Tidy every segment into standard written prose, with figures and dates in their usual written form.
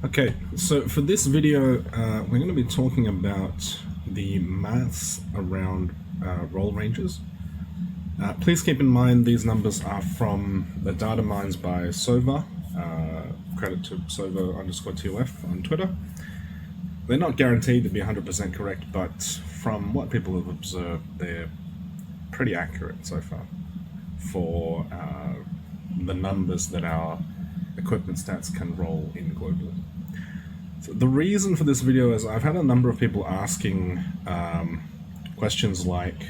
Okay, so for this video, we're going to be talking about the maths around roll ranges. Please keep in mind these numbers are from the data mines by Sova, credit to Sova_TOF on Twitter. They're not guaranteed to be 100% correct, but from what people have observed, they're pretty accurate so far for the numbers that our equipment stats can roll in globally. So the reason for this video is I've had a number of people asking questions like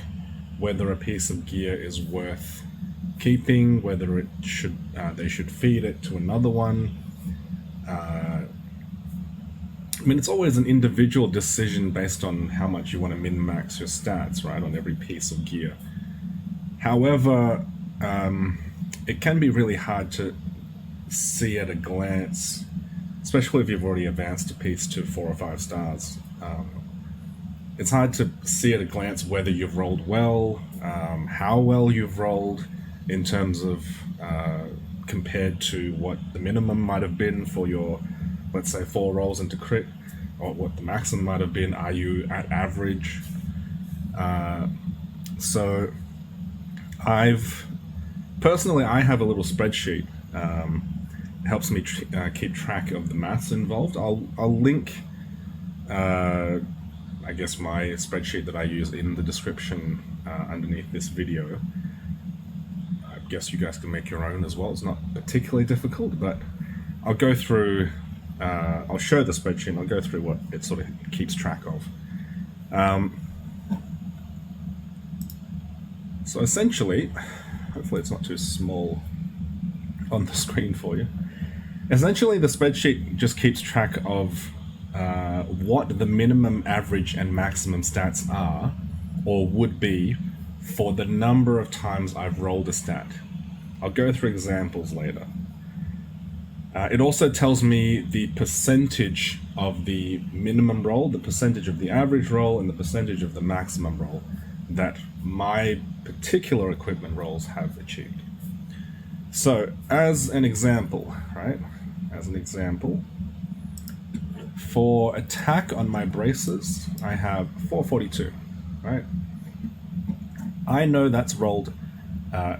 whether a piece of gear is worth keeping, whether it should they should feed it to another one. I mean, it's always an individual decision based on how much you want to min-max your stats, right, on every piece of gear. However, it can be really hard to see at a glance, especially if you've already advanced a piece to 4 or 5 stars. It's hard to see at a glance whether you've rolled well, how well you've rolled in terms of compared to what the minimum might have been for your, let's say, 4 rolls into crit, or what the maximum might have been. Are you at average? So personally, I have a little spreadsheet. It helps me keep track of the maths involved. I'll link, I guess, my spreadsheet that I use in the description underneath this video. I guess you guys can make your own as well. It's not particularly difficult, but I'll go through, I'll show the spreadsheet and I'll go through what it sort of keeps track of. So essentially, hopefully it's not too small on the screen for you. Essentially, the spreadsheet just keeps track of what the minimum, average, and maximum stats are, or would be, for the number of times I've rolled a stat. I'll go through examples later. It also tells me the percentage of the minimum roll, the percentage of the average roll, and the percentage of the maximum roll that my particular equipment rolls have achieved. So, as an example, right? As an example, for attack on my braces, I have 442, right? I know that's rolled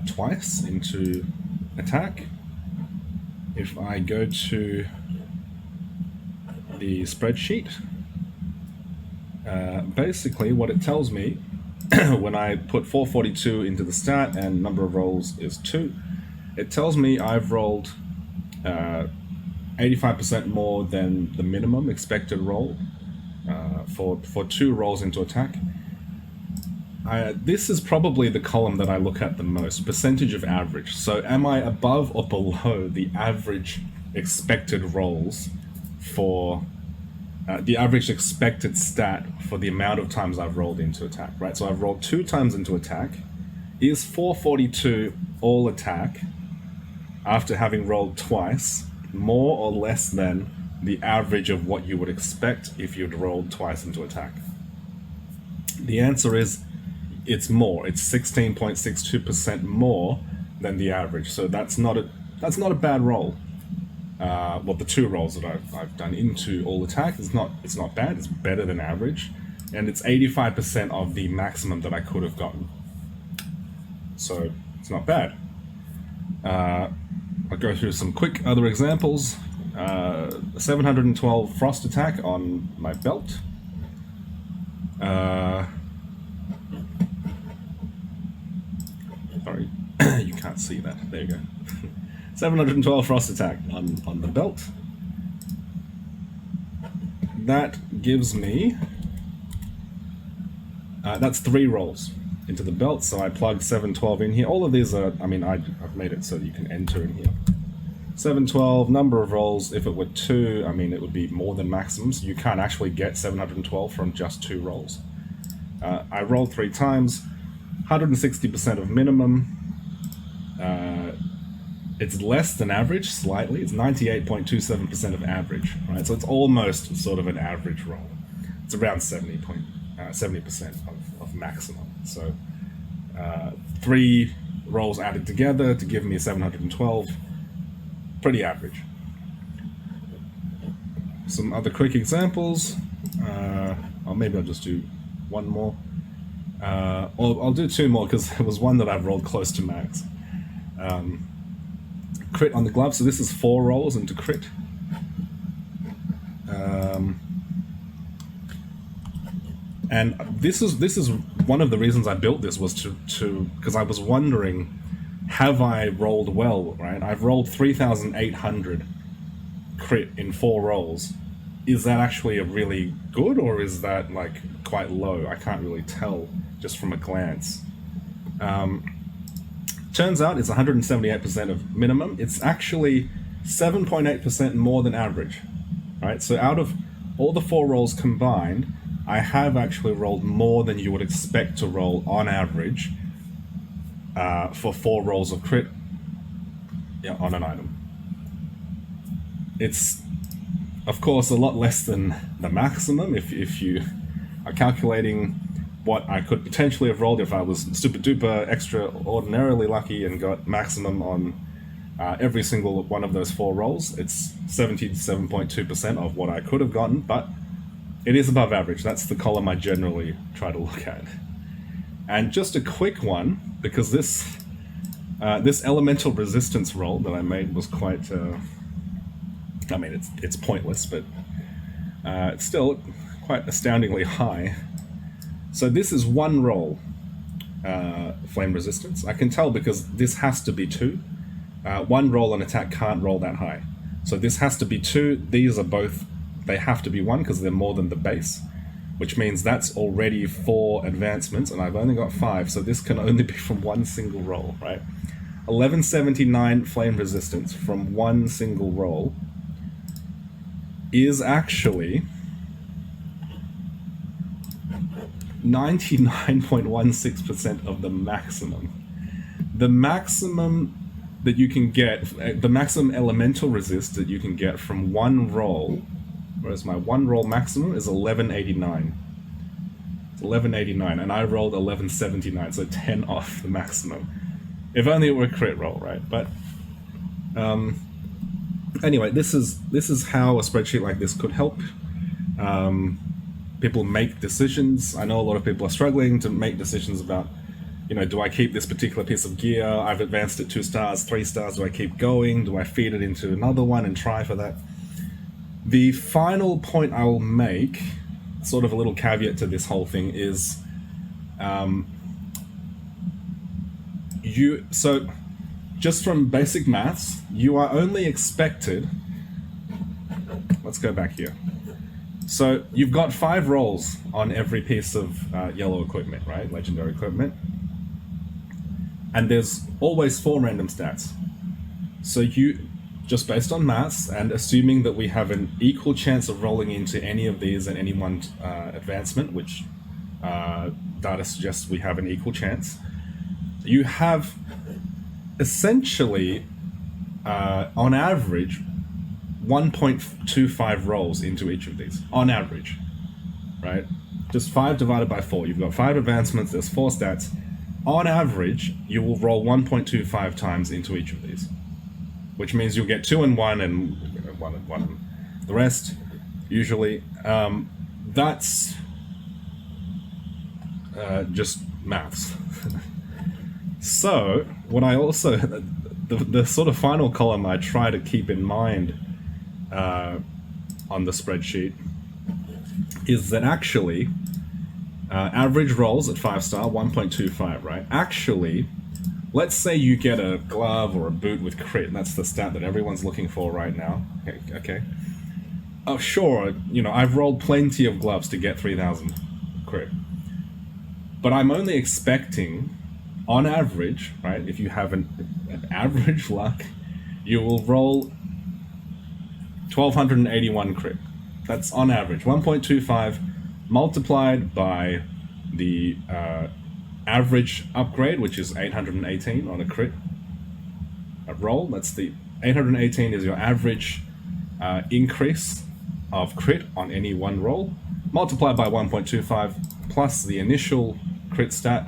twice into attack. If I go to the spreadsheet, basically what it tells me when I put 442 into the stat and number of rolls is 2, it tells me I've rolled 85% more than the minimum expected roll for 2 rolls into attack. This is probably the column that I look at the most, percentage of average. So am I above or below the average expected rolls for the average expected stat for the amount of times I've rolled into attack, right? So I've rolled 2 times into attack. Is 442 all attack after having rolled twice more or less than the average of what you would expect if you'd rolled twice into attack? The answer is it's more. It's 16.62% more than the average. So that's not a bad roll. Well, the 2 rolls that I've done into all attack, it's not bad. It's better than average, and it's 85% of the maximum that I could have gotten. So it's not bad. I'll go through some quick other examples. 712 frost attack on my belt. Sorry, you can't see that. There you go. 712 frost attack on the belt. That gives me, that's 3 rolls into the belt, so I plug 712 in here. All of these are, I mean, I've made it so you can enter in here. 712, number of rolls, if it were 2, I mean, it would be more than maximum, so you can't actually get 712 from just 2 rolls. I rolled 3 times, 160% of minimum. It's less than average, slightly. It's 98.27% of average, right? So it's almost sort of an average roll. It's around 70% of maximum. So 3 rolls added together to give me 712. Pretty average. some other quick examples. Or maybe I'll just do one more. Or I'll do two more because there was one that I've rolled close to max. Crit on the glove, so this is 4 rolls into crit. And this is one of the reasons I built this, was to because I was wondering, have I rolled well, right? I've rolled 3,800 crit in 4 rolls. Is that actually a really good, or is that like quite low? I can't really tell just from a glance. Turns out it's 178% of minimum. It's actually 7.8% more than average, right? So out of all the 4 rolls combined, I have actually rolled more than you would expect to roll on average for 4 rolls of crit, yeah, on an item. It's, of course, a lot less than the maximum if you are calculating what I could potentially have rolled if I was super duper extraordinarily lucky and got maximum on every single one of those 4 rolls. It's 77.2% of what I could have gotten, but it is above average. That's the column I generally try to look at. And just a quick one, because this elemental resistance roll that I made was quite... I mean, it's pointless, but it's still quite astoundingly high. So this is 1 roll flame resistance. I can tell because this has to be 2. 1 roll on attack can't roll that high. So this has to be 2. These are both, they have to be 1 because they're more than the base, which means that's already 4 advancements, and I've only got 5, so this can only be from 1 single roll, right? 1179 flame resistance from 1 single roll is actually 99.16% of the maximum. The maximum that you can get, the maximum elemental resist that you can get from 1 roll, whereas my 1 roll maximum is 1189. It's 1189, and I rolled 1179, so 10 off the maximum. If only it were a crit roll, right? But anyway, this is how a spreadsheet like this could help people make decisions. I know a lot of people are struggling to make decisions about, you know, do I keep this particular piece of gear? I've advanced it 2 stars, 3 stars. Do I keep going? Do I feed it into another one and try for that? The final point I will make, sort of a little caveat to this whole thing, is so just from basic maths, you are only expected, let's go back here. So you've got 5 rolls on every piece of yellow equipment, right? Legendary equipment. And there's always 4 random stats. So you, just based on maths, and assuming that we have an equal chance of rolling into any of these at any one advancement, which data suggests we have an equal chance, you have essentially, on average, 1.25 rolls into each of these, on average, right? Just 5 divided by 4. You've got 5 advancements, there's 4 stats. On average, you will roll 1.25 times into each of these, which means you'll get 2 and 1 and 1 and 1 and the rest, usually. That's just maths. So, what I also, the sort of final column I try to keep in mind on the spreadsheet is that actually, average rolls at 5 star, 1.25, right? Actually, let's say you get a glove or a boot with crit, and that's the stat that everyone's looking for right now. Okay. Oh, sure, you know, I've rolled plenty of gloves to get 3,000 crit. But I'm only expecting, on average, right, if you have an average luck, you will roll 1,281 crit. That's on average. 1.25 multiplied by the average upgrade, which is 818 on a crit roll. That's the 818 is your average increase of crit on any one roll, multiplied by 1.25 plus the initial crit stat.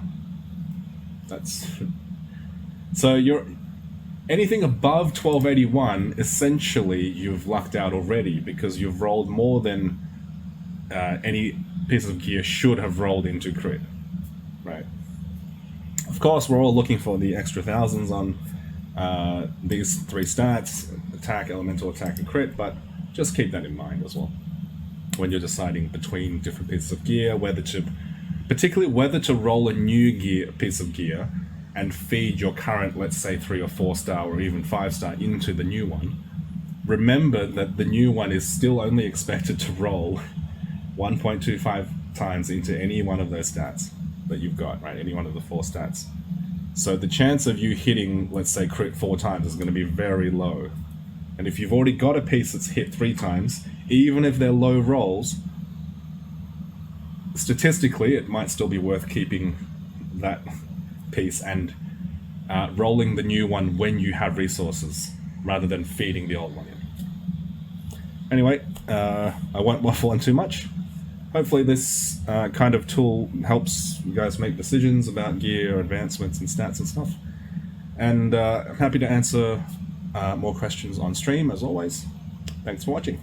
That's so Anything above 1281, essentially you've lucked out already because you've rolled more than any piece of gear should have rolled into crit, right? Of course, we're all looking for the extra thousands on these three stats: attack, elemental attack, and crit, but just keep that in mind as well when you're deciding between different pieces of gear, particularly whether to roll a new piece of gear and feed your current, let's say, 3 or 4 star or even 5 star into the new one. Remember that the new one is still only expected to roll 1.25 times into any one of those stats that you've got, right? Any one of the 4 stats. So the chance of you hitting, let's say, crit 4 times is going to be very low. And if you've already got a piece that's hit 3 times, even if they're low rolls, statistically it might still be worth keeping that piece and rolling the new one when you have resources rather than feeding the old one in. Anyway, I won't waffle on too much. Hopefully this kind of tool helps you guys make decisions about gear, advancements, and stats and stuff. And I'm happy to answer more questions on stream as always. Thanks for watching.